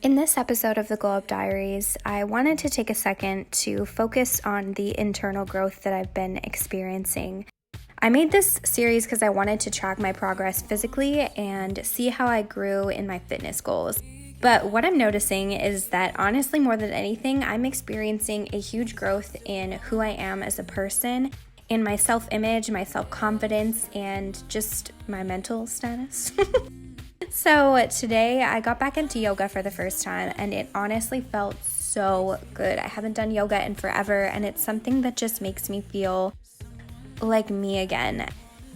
In this episode of the Glow Up Diaries, I wanted to take a second to focus on the internal growth that I've been experiencing. I made this series because I wanted to track my progress physically and see how I grew in my fitness goals. But what I'm noticing is that honestly, more than anything, I'm experiencing a huge growth in who I am as a person, in my self-image, my self-confidence, and just my mental status. So today I got back into yoga for the first time and it honestly felt so good. I haven't done yoga in forever and it's something that just makes me feel like me again.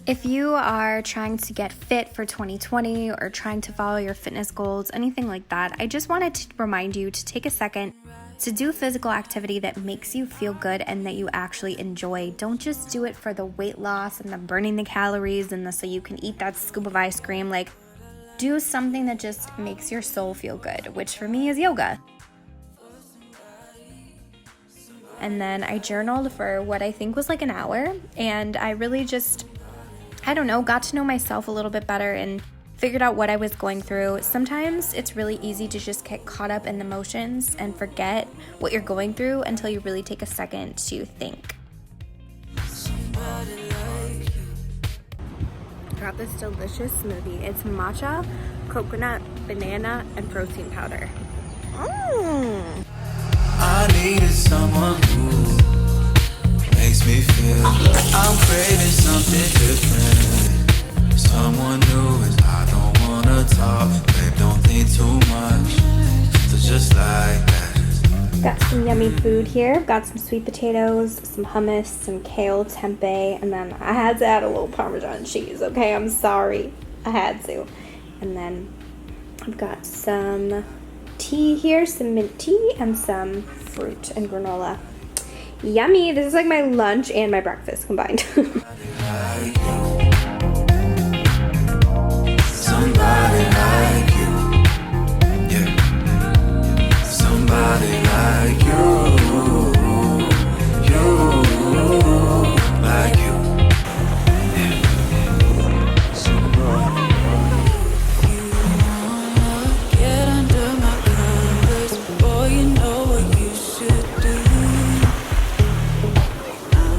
If you are trying to get fit for 2020 or trying to follow your fitness goals, anything like that, I just wanted to remind you to take a second to do physical activity that makes you feel good and that you actually enjoy. Don't just do it for the weight loss and the burning the calories and so you can eat that scoop of ice cream. Do something that just makes your soul feel good, which for me is yoga. And then I journaled for what I think was like an hour, and I really just, got to know myself a little bit better and figured out what I was going through. Sometimes it's really easy to just get caught up in the emotions and forget what you're going through until you really take a second to think. Got this delicious smoothie. It's matcha, coconut, banana, and protein powder. I needed someone who makes me feel I'm craving something different. Someone new and I don't wanna talk, babe, don't think too much. So just like that. Got some yummy food here. Got some sweet potatoes, some hummus, some kale, tempeh, and then I had to add a little Parmesan cheese, okay? I'm sorry. I had to. And then I've got some tea here, some mint tea, and some fruit and granola. Yummy. This is like my lunch and my breakfast combined. Somebody like you. Yeah. Somebody like you. Like you. Yeah. You wanna get under my covers, boy, you know what you should do. I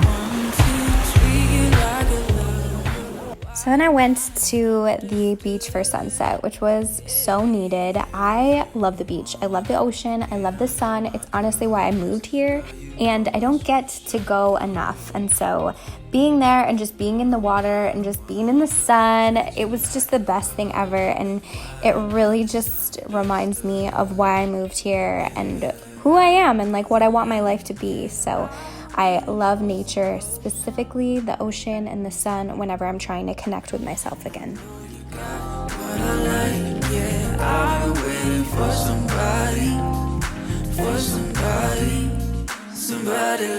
want to treat you like a lover. So then I went to the beach for sunset, which was so needed. I love the beach. I love the ocean. I love the sun. It's honestly why I moved here, and I don't get to go enough. And so being there and just being in the water and just being in the sun, it was just the best thing ever. And it really just reminds me of why I moved here and who I am and like what I want my life to be. So I love nature, specifically the ocean and the sun, whenever I'm trying to connect with myself again. What I like, yeah, I've been waiting for somebody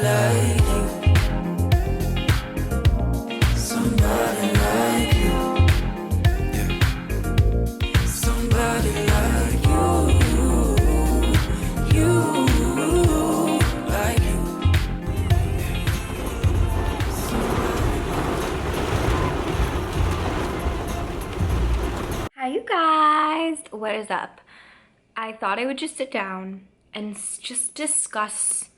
like you. Somebody like you. Yeah. Somebody like you. Like you. Hi, you guys. What is up? I thought I would just sit down and just discuss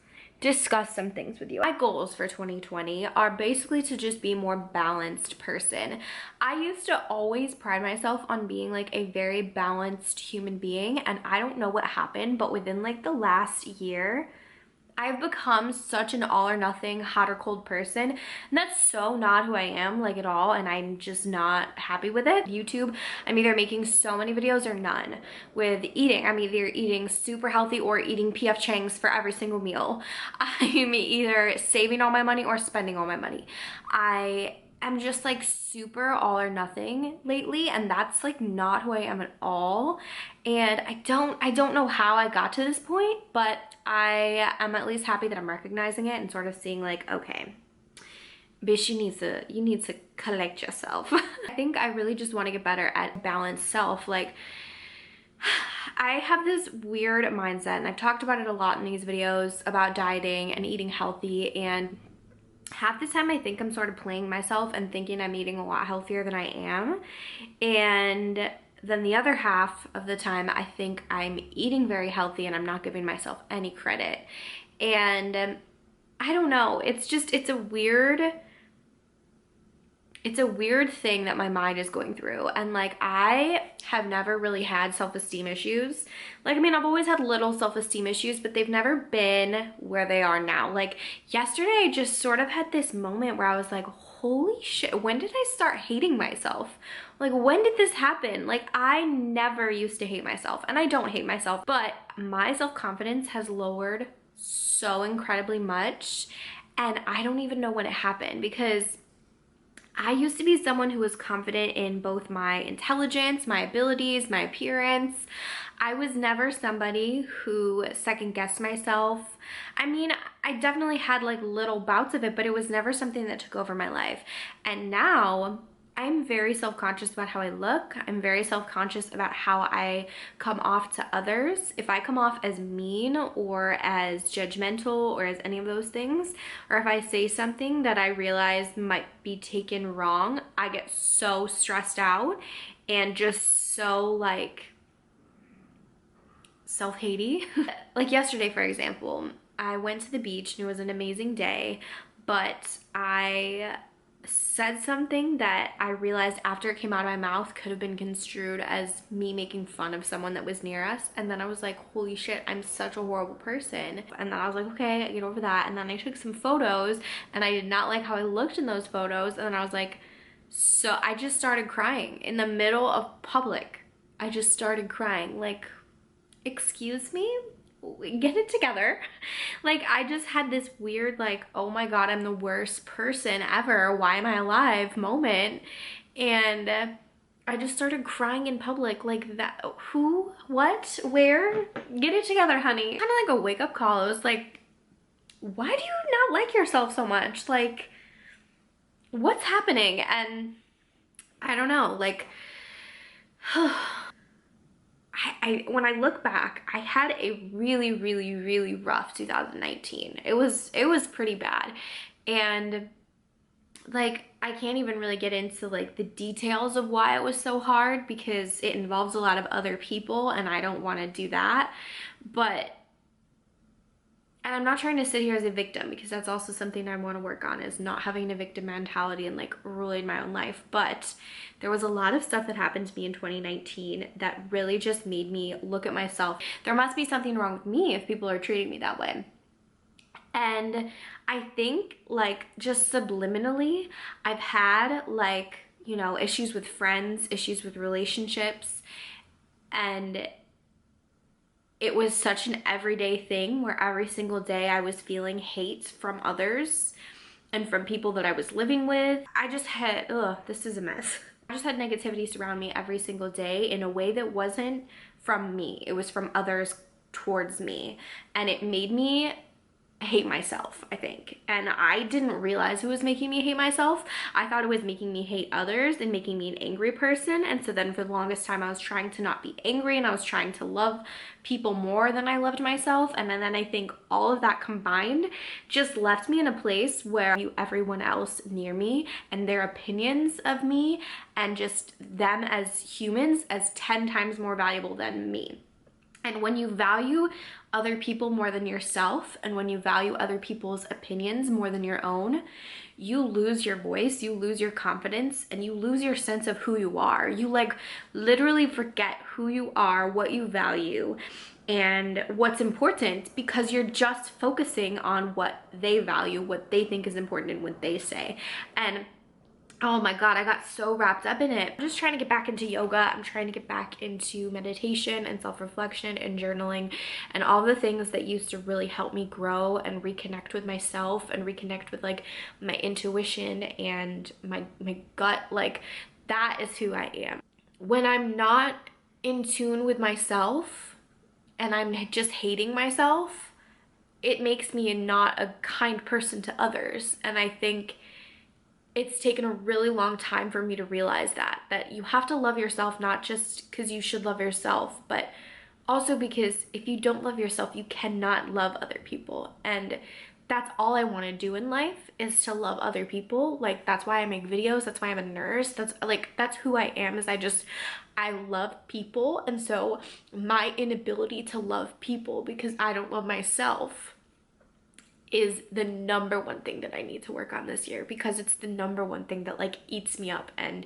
some things with you. My goals for 2020 are basically to just be a more balanced person. I used to always pride myself on being like a very balanced human being, and I don't know what happened, but within like the last year, I've become such an all or nothing, hot or cold person, and that's so not who I am, like, at all, and I'm just not happy with it. YouTube, I'm either making so many videos or none. With eating, I'm either eating super healthy or eating PF Chang's for every single meal. I'm either saving all my money or spending all my money. I'm just like super all or nothing lately, and that's like not who I am at all. And I don't know how I got to this point, but I am at least happy that I'm recognizing it and sort of seeing like, okay, bitch, you need to collect yourself. I think I really just want to get better at balanced self. Like, I have this weird mindset, and I've talked about it a lot in these videos about dieting and eating healthy, and half the time I think I'm sort of playing myself and thinking I'm eating a lot healthier than I am. And then the other half of the time, I think I'm eating very healthy and I'm not giving myself any credit. And I don't know. It's a weird thing that my mind is going through. And like, I have never really had self-esteem issues. Like, I mean, I've always had little self-esteem issues, but they've never been where they are now. Like, yesterday, I just sort of had this moment where I was like, holy shit, when did I start hating myself? Like, when did this happen? Like, I never used to hate myself, and I don't hate myself, but my self-confidence has lowered so incredibly much. And I don't even know when it happened, because I used to be someone who was confident in both my intelligence, my abilities, my appearance. I was never somebody who second guessed myself. I mean, I definitely had like little bouts of it, but it was never something that took over my life. And now I'm very self-conscious about how I look. I'm very self-conscious about how I come off to others. If I come off as mean or as judgmental or as any of those things, or if I say something that I realize might be taken wrong, I get so stressed out and just so like self-hatey. Like yesterday, for example, I went to the beach and it was an amazing day, but I said something that I realized after it came out of my mouth could have been construed as me making fun of someone that was near us. And then I was like, holy shit, I'm such a horrible person. And then I was like, okay, I get over that. And then I took some photos and I did not like how I looked in those photos. And then I was like, so I just started crying in the middle of public. I just started crying. Like, excuse me? Get it together. Like, I just had this weird like, oh my god, I'm the worst person ever, why am I alive moment. And I just started crying in public. Like, that, who, what, where? Get it together, honey. Kind of like a wake-up call. It was like, why do you not like yourself so much? Like, what's happening? And I don't know, like I when I look back, I had a really, really, really rough 2019. It was pretty bad. And like, I can't even really get into like the details of why it was so hard because it involves a lot of other people and I don't want to do that. But and I'm not trying to sit here as a victim because that's also something I want to work on, is not having a victim mentality and like ruling my own life. But there was a lot of stuff that happened to me in 2019 that really just made me look at myself. There must be something wrong with me if people are treating me that way. And I think like just subliminally, I've had like, you know, issues with friends, issues with relationships, and it was such an everyday thing where every single day I was feeling hate from others and from people that I was living with. I just had, this is a mess. I just had negativity surround me every single day in a way that wasn't from me. It was from others towards me. And it made me hate myself, I think. And I didn't realize it was making me hate myself. I thought it was making me hate others and making me an angry person. And so then for the longest time I was trying to not be angry and I was trying to love people more than I loved myself. And then I think all of that combined just left me in a place where I view everyone else near me and their opinions of me and just them as humans as 10 times more valuable than me. And when you value other people more than yourself, and when you value other people's opinions more than your own, you lose your voice, you lose your confidence, and you lose your sense of who you are. You like literally forget who you are, what you value, and what's important because you're just focusing on what they value, what they think is important, and what they say. And oh my god, I got so wrapped up in it. I'm just trying to get back into yoga. I'm trying to get back into meditation and self-reflection and journaling and all the things that used to really help me grow and reconnect with myself and reconnect with like my intuition and my gut. Like, that is who I am. When I'm not in tune with myself and I'm just hating myself, it makes me not a kind person to others. And I think it's taken a really long time for me to realize that you have to love yourself, not just because you should love yourself, but also because if you don't love yourself, you cannot love other people. And that's all I want to do in life, is to love other people. Like, that's why I make videos. That's why I'm a nurse. That's like, that's who I am, is I love people. And so my inability to love people because I don't love myself is the number one thing that I need to work on this year, because it's the number one thing that like eats me up. And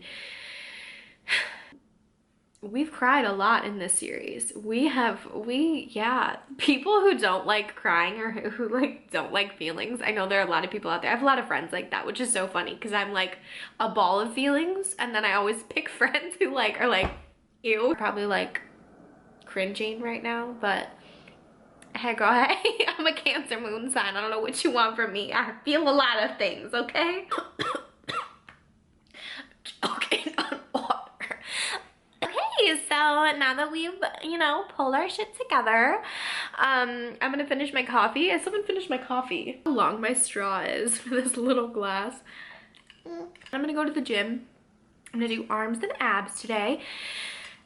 we've cried a lot in this series. Yeah, people who don't like crying, or who like don't like feelings. I know there are a lot of people out there. I have a lot of friends like that, which is so funny because I'm like a ball of feelings, and then I always pick friends who like are like, ew. Probably like cringing right now, but hey girl, hey, I'm a Cancer moon sign. I don't know what you want from me. I feel a lot of things, okay? Okay, on water. Okay, so now that we've, you know, pulled our shit together, I'm gonna finish my coffee. I still haven't finished my coffee. How long my straw is for this little glass. I'm gonna go to the gym. I'm gonna do arms and abs today.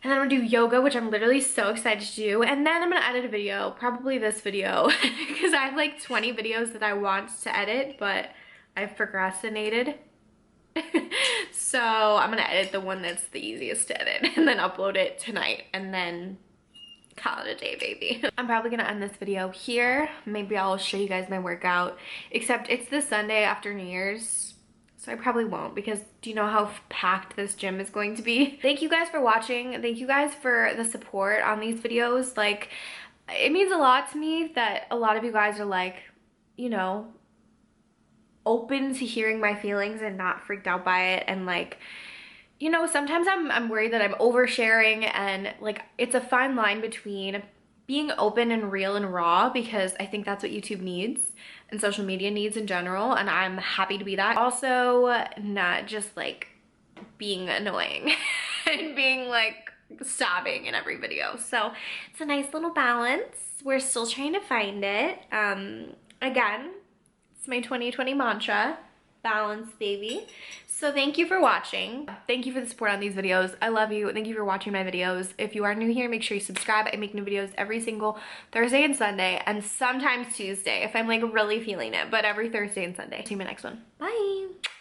And then I'm gonna do yoga, which I'm literally so excited to do. And then I'm gonna edit a video, probably this video, because I have like 20 videos that I want to edit, but I've procrastinated. So I'm gonna edit the one that's the easiest to edit and then upload it tonight and then call it a day, baby. I'm probably gonna end this video here. Maybe I'll show you guys my workout, except it's the Sunday after New Year's. So I probably won't, because do you know how packed this gym is going to be? Thank you guys for watching. Thank you guys for the support on these videos. Like, it means a lot to me that a lot of you guys are like, you know, open to hearing my feelings and not freaked out by it. And like, you know, sometimes I'm worried that I'm oversharing, and like, it's a fine line between being open and real and raw, because I think that's what YouTube needs and social media needs in general, and I'm happy to be that. Also, not just like being annoying and being like sobbing in every video. So it's a nice little balance. We're still trying to find it. Again, it's my 2020 mantra, balance, baby. So thank you for watching. Thank you for the support on these videos. I love you. Thank you for watching my videos. If you are new here, make sure you subscribe. I make new videos every single Thursday and Sunday, and sometimes Tuesday if I'm like really feeling it, but every Thursday and Sunday. See you in my next one. Bye.